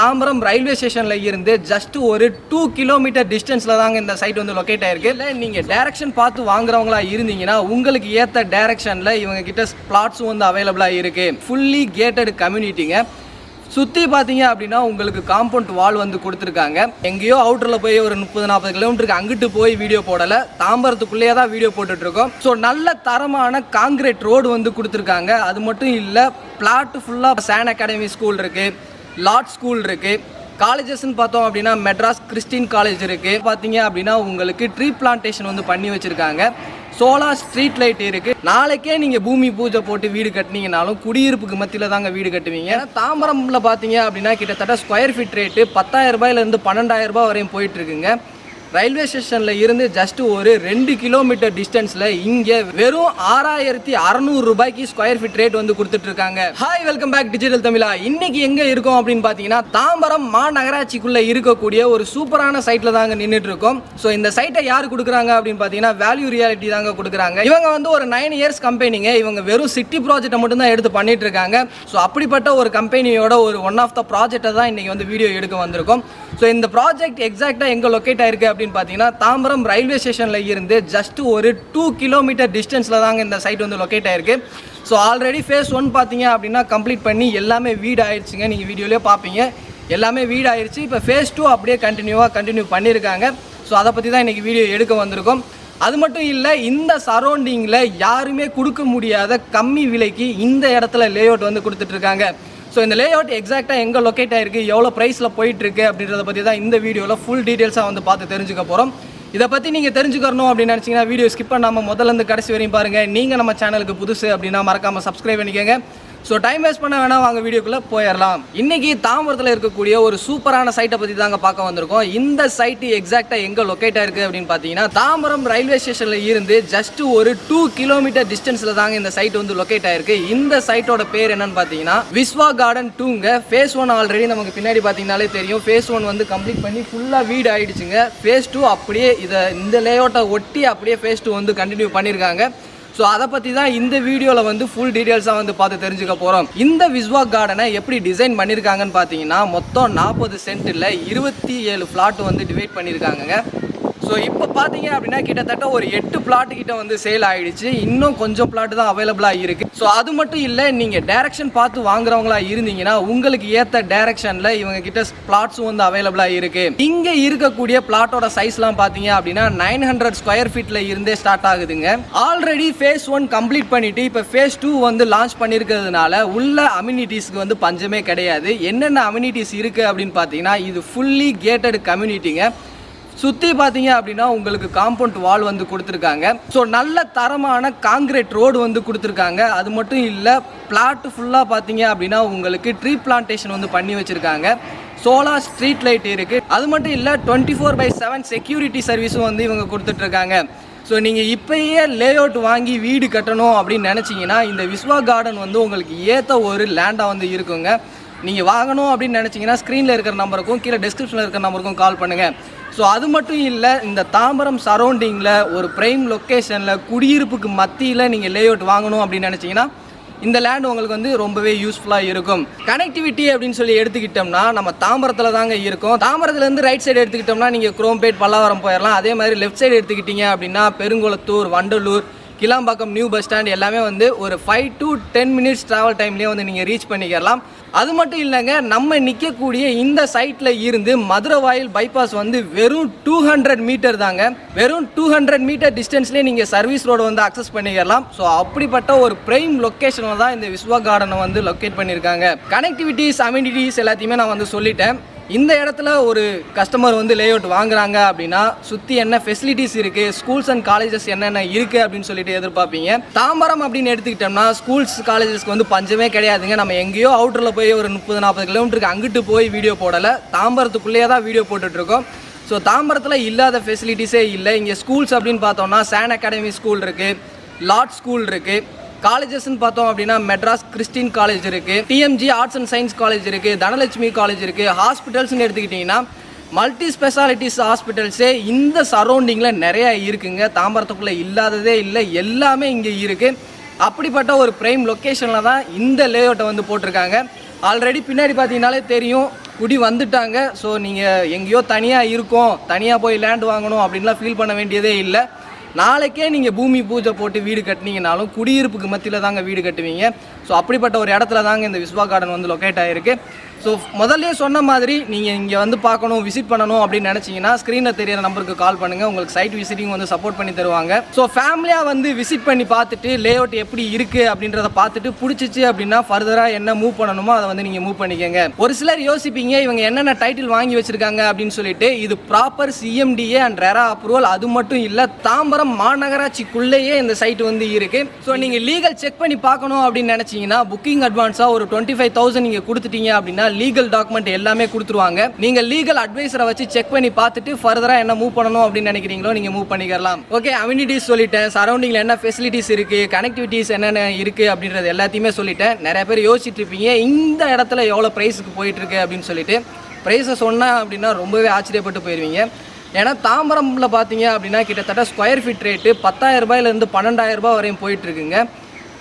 Tambaram railway ஸ்டேஷன்ல இருந்து just ஒரு 2 கிலோமீட்டர் டிஸ்டன்ஸ்ல தாங்க இந்த சைட் வந்து லொகேட் ஆயிருக்கு. இல்லை நீங்கள் டைரக்ஷன் பார்த்து வாங்குறவங்களா இருந்தீங்கன்னா உங்களுக்கு ஏற்ற டைரக்ஷனில் இவங்க கிட்ட பிளாட்ஸும் வந்து அவைலபிளாக இருக்கு. ஃபுல்லி கேட்டட் கம்யூனிட்டிங்க. சுற்றி பார்த்தீங்க அப்படின்னா உங்களுக்கு காம்பவுண்ட் வால் வந்து கொடுத்துருக்காங்க. எங்கேயோ அவுட்டரில் போய் ஒரு 30-40 கிலோமீட்டருக்கு அங்கிட்டு போய் வீடியோ போடலை, தாம்பரத்துக்குள்ளேயே தான் வீடியோ போட்டுட்ருக்கோம். ஸோ நல்ல தரமான காங்கிரீட் ரோடு வந்து கொடுத்துருக்காங்க. அது மட்டும் இல்லை, பிளாட் ஃபுல்லாக சான் அகாடமி ஸ்கூல் இருக்குது, லாட் ஸ்கூல் இருக்குது. காலேஜஸ்ன்னு பார்த்தோம் அப்படின்னா மெட்ராஸ் கிறிஸ்டின் காலேஜ் இருக்குது. பார்த்தீங்க அப்படின்னா உங்களுக்கு ட்ரீ பிளான்டேஷன் வந்து பண்ணி வச்சுருக்காங்க. சோலார் ஸ்ட்ரீட் லைட் இருக்குது. நாளைக்கே நீங்கள் பூமி பூஜை போட்டு வீடு கட்டினீங்கனாலும் குடியிருப்புக்கு மத்தியில் தாங்க வீடு கட்டுவீங்க. தாம்பரமில் பார்த்தீங்க அப்படின்னா கிட்டத்தட்ட ஸ்கொயர் ஃபீட் ரேட்டு 10,000 ரூபாயிலேருந்து 12,000 ரூபாய் வரையும் போயிட்டுருக்குங்க. ரயில்வே ஸ்டேஷனில் இருந்து ஜஸ்ட் ஒரு 2 கிலோமீட்டர் டிஸ்டன்ஸில் இங்கே வெறும் 6,600 ரூபாய்க்கு ஸ்கொயர் ஃபீட் ரேட் வந்து கொடுத்துட்ருக்காங்க. ஹாய், வெல்கம் பேக் டிஜிட்டல் தமிழா. இன்னைக்கு எங்கே இருக்கோம் அப்படின்னு பார்த்தீங்கன்னா தாம்பரம் மாநகராட்சிக்குள்ளே இருக்கக்கூடிய ஒரு சூப்பரான சைட்டில் தாங்க நின்றுட்டு இருக்கோம். ஸோ இந்த சைட்டை யார் கொடுக்குறாங்க அப்படின்னு பார்த்தீங்கன்னா வேல்யூ ரியாலிட்டி தாங்க கொடுக்குறாங்க. இவங்க வந்து ஒரு 9 இயர்ஸ் கம்பெனிங்க. இவங்க வெறும் சிட்டி ப்ராஜெக்டை மட்டும்தான் எடுத்து பண்ணிட்டு இருக்காங்க. ஸோ அப்படிப்பட்ட ஒரு கம்பெனியோட ஒரு ஒன் ஆஃப் த ப்ராஜெக்டை தான் இன்றைக்கி வந்து வீடியோ எடுக்க வந்திருக்கோம். ஸோ இந்த ப்ராஜெக்ட் எக்ஸாக்டாக எங்கே லொக்கேட் ஆயிருக்கு அப்படின்னு பார்த்தீங்கன்னா தாம்பரம் ரயில்வே ஸ்டேஷனில் இருந்து ஜஸ்ட் ஒரு 2 கிலோமீட்டர் டிஸ்டன்ஸில் தாங்க இந்த சைட் வந்து லொக்கேட் ஆயிருக்கு. ஸோ ஆல்ரெடி ஃபேஸ் 1 பார்த்தீங்க அப்படின்னா கம்ப்ளீட் பண்ணி எல்லாமே வீடு ஆயிடுச்சுங்க. நீங்கள் வீடியோலேயே பார்ப்பீங்க, எல்லாமே வீடு ஆயிடுச்சு. இப்போ ஃபேஸ் 2 அப்படியே கண்டினியூ பண்ணியிருக்காங்க. ஸோ அதை பற்றி தான் இன்றைக்கி வீடியோ எடுக்க வந்திருக்கோம். அது மட்டும் இல்லை, இந்த சரௌண்டிங்கில் யாருமே கொடுக்க முடியாத கம்மி விலைக்கு இந்த இடத்துல லேஅவுட் வந்து கொடுத்துட்ருக்காங்க. ஸோ இந்த லேஅவுட் எக்ஸாக்டாக எங்கே லொக்கேட் ஆகிருக்கு, எவ்வளோ ப்ரைஸில் போயிட்டுருக்கு அப்படின்றத பற்றி தான் இந்த வீடியோவில் ஃபுல் டீட்டெயில்ஸாக வந்து பார்த்து தெரிஞ்சுக்க போகிறோம். இதை பற்றி நீங்கள் தெரிஞ்சுக்கணும் அப்படின்னு நினச்சிங்கன்னா வீடியோ ஸ்கிப் பண்ணாமல் முதல்லேருந்து கடைசி வரையும் பாருங்கள். நீங்கள் நம்ம சேனலுக்கு புதுசு அப்படின்னா மறக்காமல் சப்ஸ்கிரைப் பண்ணிக்கோங்க. ஸோ டைம் வேஸ்ட் பண்ண வேணாம், வாங்க வீடியோக்குள்ளே போயிடலாம். இன்றைக்கி தாம்பரத்தில் இருக்கக்கூடிய ஒரு சூப்பரான சைட்டை பற்றி தாங்க பார்க்க வந்திருக்கோம். இந்த சைட்டு எக்ஸாக்டாக எங்கே லொக்கேட் ஆயிருக்கு அப்படின்னு பார்த்தீங்கன்னா தாம்பரம் ரயில்வே ஸ்டேஷனில் இருந்து ஜஸ்ட் ஒரு 2 கிலோமீட்டர் டிஸ்டன்ஸில் தாங்க இந்த சைட் வந்து லொக்கேட் ஆயிருக்கு. இந்த சைட்டோட பேர் என்னன்னு பார்த்தீங்கன்னா விஸ்வா கார்டன் 2ங்க. ஃபேஸ் 1 ஆல்ரெடி நமக்கு பின்னாடி பார்த்தீங்கன்னாலே தெரியும். ஃபேஸ் 1 வந்து கம்ப்ளீட் பண்ணி ஃபுல்லாக வீடு ஆயிடுச்சுங்க. ஃபேஸ் 2 அப்படியே இந்த லேஅவுட்டை ஒட்டி அப்படியே ஃபேஸ் 2 வந்து கண்டினியூ பண்ணியிருக்காங்க. ஸோ அதை பற்றி தான் இந்த வீடியோவில் வந்து ஃபுல் டீட்டெயில்ஸாக வந்து பார்த்து தெரிஞ்சுக்க போகிறோம். இந்த விஸ்வா கார்டனை எப்படி டிசைன் பண்ணியிருக்காங்கன்னு பார்த்தீங்கன்னா மொத்தம் 40 சென்ட்டில் 27 பிளாட் வந்து டிவைட் பண்ணியிருக்காங்க. ஸோ இப்போ பார்த்தீங்க அப்படின்னா கிட்டத்தட்ட ஒரு 8 பிளாட்டு கிட்ட வந்து சேல் ஆகிடுச்சு. இன்னும் கொஞ்சம் பிளாட் தான் அவைலபிளாக இருக்குது. ஸோ அது மட்டும் இல்லை, நீங்கள் டைரக்ஷன் பார்த்து வாங்குறவங்களா இருந்தீங்கன்னா உங்களுக்கு ஏற்ற டைரக்ஷனில் இவங்க கிட்ட பிளாட்ஸும் வந்து அவைலபிளாக இருக்குது. இங்கே இருக்கக்கூடிய பிளாட்டோட சைஸ்லாம் பார்த்தீங்க அப்படின்னா 900 ஸ்கொயர் ஃபீட்டில் இருந்தே ஸ்டார்ட் ஆகுதுங்க. ஆல்ரெடி ஃபேஸ் 1 கம்ப்ளீட் பண்ணிவிட்டு இப்போ ஃபேஸ் 2 வந்து லான்ச் பண்ணியிருக்கிறதுனால உள்ள அம்யூனிட்டிஸ்க்கு வந்து பஞ்சமே கிடையாது. என்னென்ன அம்யூனிட்டிஸ் இருக்குது அப்படின்னு பார்த்தீங்கன்னா இது ஃபுல்லி கேட்டட் கம்யூனிட்டிங்க. சுற்றி பார்த்தீங்க அப்படின்னா உங்களுக்கு காம்பவுண்ட் வால் வந்து கொடுத்துருக்காங்க. ஸோ நல்ல தரமான காங்கிரீட் ரோடு வந்து கொடுத்துருக்காங்க. அது மட்டும் இல்லை, பிளாட் ஃபுல்லாக பார்த்தீங்க அப்படின்னா உங்களுக்கு ட்ரீ பிளான்டேஷன் வந்து பண்ணி வச்சுருக்காங்க. சோலார் ஸ்ட்ரீட் லைட் இருக்குது. அது மட்டும் இல்லை 24/7 செக்யூரிட்டி சர்வீஸும் வந்து இவங்க கொடுத்துட்ருக்காங்க. ஸோ நீங்கள் இப்போயே லேஅவுட் வாங்கி வீடு கட்டணும் அப்படின்னு நினச்சிங்கன்னா இந்த விஸ்வா கார்டன் வந்து உங்களுக்கு ஏற்ற ஒரு லேண்டாக வந்து இருக்குங்க. நீங்கள் வாங்கணும் அப்படின்னு நினச்சிங்கன்னா ஸ்க்ரீனில் இருக்கிற நம்பருக்கும் கீழே டிஸ்கிரிப்ஷனில் இருக்கிற நம்பருக்கும் கால் பண்ணுங்கள். ஸோ அது மட்டும் இல்லை, இந்த தாம்பரம் சரௌண்டிங்கில் ஒரு ப்ரைம் லொக்கேஷனில் குடியிருப்புக்கு மத்தியில் நீங்கள் லேஅவுட் வாங்கணும் அப்படின்னு நினச்சிங்கன்னா இந்த லேண்ட் உங்களுக்கு வந்து ரொம்பவே யூஸ்ஃபுல்லாக இருக்கும். கனெக்டிவிட்டி அப்படின்னு சொல்லி எடுத்துக்கிட்டோம்னா நம்ம தாம்பரத்தில் தாங்க இருக்கும். தாம்பரத்துலேருந்து ரைட் சைடு எடுத்துக்கிட்டோம்னா நீங்கள் குரோம்பேட் பல்லாவரம் போயிடலாம். அதே மாதிரி லெஃப்ட் சைடு எடுத்துக்கிட்டீங்க அப்படின்னா Perungalathur, Vandalur, Kilambakkam, new bus stand எல்லாமே வந்து ஒரு 5 to 10 மினிட்ஸ் ட்ராவல் டைம்லேயே வந்து நீங்கள் ரீச் பண்ணிக்கலாம். அது மட்டும் இல்லைங்க, நம்ம நிற்கக்கூடிய இந்த சைட்டில் இருந்து மதுரவாயில் பைபாஸ் வந்து வெறும் 200 மீட்டர் தாங்க. வெறும் 200 மீட்டர் டிஸ்டன்ஸ்லேயே நீங்கள் சர்வீஸ் ரோடு வந்து அக்சஸ் பண்ணிக்கலாம். ஸோ அப்படிப்பட்ட ஒரு பிரைம் லொக்கேஷனில் தான் இந்த விஸ்வா கார்டனை வந்து லொக்கேட் பண்ணியிருக்காங்க. கனெக்டிவிட்டிஸ், அம்யூனிட்டிஸ் எல்லாத்தையுமே நான் வந்து சொல்லிட்டேன். இந்த இடத்துல ஒரு கஸ்டமர் வந்து லேஅவுட் வாங்குறாங்க அப்படின்னா சுற்றி என்ன ஃபெசிலிட்டிஸ் இருக்குது, ஸ்கூல்ஸ் அண்ட் காலேஜஸ் என்னென்ன இருக்குது அப்படின்னு சொல்லிட்டு எதிர்பார்ப்பீங்க. தாம்பரம் அப்படின்னு எடுத்துக்கிட்டோம்னா ஸ்கூல்ஸ் காலேஜஸ்க்கு வந்து பஞ்சமே கிடையாதுங்க. நம்ம எங்கேயோ அவுட்டரில் போய் ஒரு 30-40 கிலோமீட்டருக்கு அங்கிட்டு போய் வீடியோ போடலை, தாம்பரத்துக்குள்ளேயே தான் வீடியோ போட்டுட்ருக்கோம். ஸோ தாம்பரத்தில் இல்லாத ஃபெசிலிட்டிஸே இல்லை. இங்கே ஸ்கூல்ஸ் அப்படின்னு பார்த்தோம்னா சான் அகாடமி ஸ்கூல் இருக்குது, லாட் ஸ்கூல் இருக்குது. காலேஜஸ்ன்னு பார்த்தோம் அப்படின்னா மெட்ராஸ் கிறிஸ்டின் காலேஜ் இருக்குது, DMG arts and science college இருக்குது, தனலட்சுமி காலேஜ் இருக்குது. ஹாஸ்பிட்டல்ஸ்ன்னு எடுத்துக்கிட்டிங்கன்னா மல்டி ஸ்பெஷாலிட்டிஸ் ஹாஸ்பிட்டல்ஸே இந்த சரௌண்டிங்கில் நிறையா இருக்குங்க. தாம்பரத்துக்குள்ளே இல்லாததே இல்லை, எல்லாமே இங்கே இருக்குது. அப்படிப்பட்ட ஒரு ப்ரைம் லொக்கேஷனில் தான் இந்த லேஅவுட்டை வந்து போட்டிருக்காங்க. ஆல்ரெடி பின்னாடி பார்த்தீங்கன்னாலே தெரியும், குடி வந்துட்டாங்க. ஸோ நீங்கள் எங்கேயோ தனியாக இருக்கோம், தனியாக போய் லேண்ட் வாங்கணும் அப்படின்லாம் ஃபீல் பண்ண வேண்டியதே இல்லை. நாளைக்கே நீங்கள் பூமி பூஜை போட்டு வீடு கட்டினீங்கனாலும் குடியிருப்புக்கு மத்தியில் தாங்க வீடு கட்டுவீங்க. ஸோ அப்படிப்பட்ட ஒரு இடத்துல தாங்க இந்த விஸ்வா கார்டன் வந்து லொக்கேட் ஆகிருக்கு. ஸோ முதல்ல சொன்ன மாதிரி நீங்கள் இங்கே வந்து பார்க்கணும், விசிட் பண்ணணும் அப்படின்னு நினச்சிங்கன்னா ஸ்க்ரீனில் தெரியிற நம்பருக்கு கால் பண்ணுங்கள். உங்களுக்கு சைட் விசிட்டிங் வந்து சப்போர்ட் பண்ணி தருவாங்க. ஸோ ஃபேமிலியாக வந்து விசிட் பண்ணி பார்த்துட்டு லே அவுட் எப்படி இருக்குது அப்படின்றத பார்த்துட்டு பிடிச்சிச்சு அப்படின்னா ஃபர்தராக என்ன மூவ் பண்ணணுமோ அதை வந்து நீங்கள் மூவ் பண்ணிக்கோங்க. ஒரு சிலர் யோசிப்பீங்க இவங்க என்னென்ன டைட்டில் வாங்கி வச்சுருக்காங்க அப்படின்னு சொல்லிட்டு. இது proper CMDA and RERA approval. அது மட்டும் இல்லை, தாம்பரம் மாநகராட்சிக்குள்ளேயே இந்த சைட் வந்து இருக்குது. ஸோ நீங்கள் லீகல் செக் பண்ணி பார்க்கணும் அப்படின்னு நினச்சிங்கன்னா புக்கிங் அட்வான்ஸாக ஒரு 25,000 நீங்கள் கொடுத்துட்டீங்க அப்படின்னா லீகல் டாக்குமெண்ட் எல்லாமே கொடுத்துருவாங்க. நீங்க லீகல் அட்வைசரை வச்சு செக் பண்ணி பார்த்துட்டு ஃபர்தரா என்ன மூவ் பண்ணணும் அப்படின்னு நினைக்கிறீங்களோ நீங்க மூவ் பண்ணிக்கலாம். ஓகே, அம்யூனிட்டிஸ் சொல்லிட்டேன், சரௌண்டிங்ல என்ன ஃபெசிலிட்டிஸ் இருக்கு, கனெக்டிவிட்டிஸ் என்னென்ன இருக்கு அப்படின்றது எல்லாத்தையுமே சொல்லிட்டேன். நிறைய பேர் யோசிச்சுட்டு இருப்பீங்க இந்த இடத்துல எவ்வளோ ப்ரைஸுக்கு போயிட்டு இருக்கு அப்படின்னு சொல்லிட்டு. ப்ரைஸை சொன்னேன் அப்படின்னா ரொம்பவே ஆச்சரியப்பட்டு போயிடுவீங்க. ஏன்னா தாம்பரம்ல பார்த்தீங்க அப்படின்னா கிட்டத்தட்ட ஸ்கொயர் ஃபீட் ரேட்டு 10,000 ரூபாயிலிருந்து 12,000 ரூபாய் வரையும் போயிட்டு இருக்குங்க.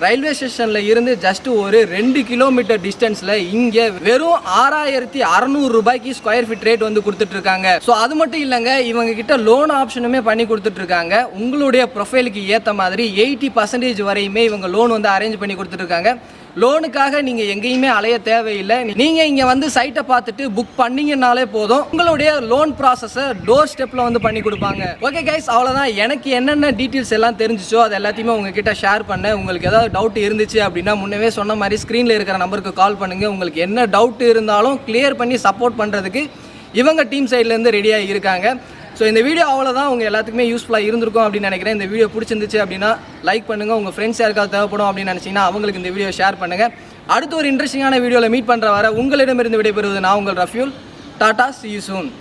ரயில்வே ஸ்டேஷனில் இருந்து ஜஸ்ட் ஒரு 2 கிலோமீட்டர் டிஸ்டன்ஸில் இங்கே வெறும் 6,600 ரூபாய்க்கு ஸ்கொயர் ஃபீட் ரேட் வந்து கொடுத்துட்ருக்காங்க. ஸோ அது மட்டும் இல்லைங்க, இவங்க கிட்ட லோன் ஆப்ஷனுமே பண்ணி கொடுத்துட்ருக்காங்க. உங்களுடைய ப்ரொஃபைலுக்கு ஏற்ற மாதிரி 80% வரையுமே இவங்க லோன் வந்து அரேஞ்ச் பண்ணி கொடுத்துட்ருக்காங்க. லோனுக்காக நீங்கள் எங்கேயுமே அலைய தேவையில்லை. நீங்கள் இங்கே வந்து சைட்டை பார்த்துட்டு புக் பண்ணிங்கன்னாலே போதும், உங்களுடைய லோன் ப்ராசஸை டோர் ஸ்டெப்பில் வந்து பண்ணி கொடுப்பாங்க. ஓகே கைஸ், அவ்வளோதான். எனக்கு என்னென்ன டீட்டெயில்ஸ் எல்லாம் தெரிஞ்சிச்சோ அது எல்லாத்தையுமே உங்ககிட்ட ஷேர் பண்ணேன். உங்களுக்கு ஏதாவது டவுட் இருந்துச்சு அப்படின்னா முன்னவே சொன்ன மாதிரி ஸ்க்ரீனில் இருக்கிற நம்பருக்கு கால் பண்ணுங்கள். உங்களுக்கு என்ன டவுட் இருந்தாலும் கிளியர் பண்ணி சப்போர்ட் பண்ணுறதுக்கு இவங்க டீம் சைட்லேருந்து ரெடியாக இருக்காங்க. ஸோ இந்த வீடியோ அவ்வளோதான். உங்கள் எல்லாத்துக்குமே யூஸ்ஃபுல்லாக இருந்திருக்கும் அப்படின்னு நினைக்கிறேன். இந்த வீடியோ பிடிச்சிருந்துச்சு அப்படின்னா லைக் பண்ணுங்கள். உங்கள் ஃப்ரெண்ட்ஸ் யாருக்காவது தேவைப்படும் அப்படின்னு நினச்சிங்கன்னா அவங்களுக்கு இந்த வீடியோ ஷேர் பண்ணுங்கள். அடுத்து ஒரு இன்ட்ரெஸ்டிங்கான வீடியோவில் மீட் பண்ணுற வர உங்களிடமிருந்து விடைபெறுவது நான் உங்கள் ரஃப்யூல். Tata, see you soon.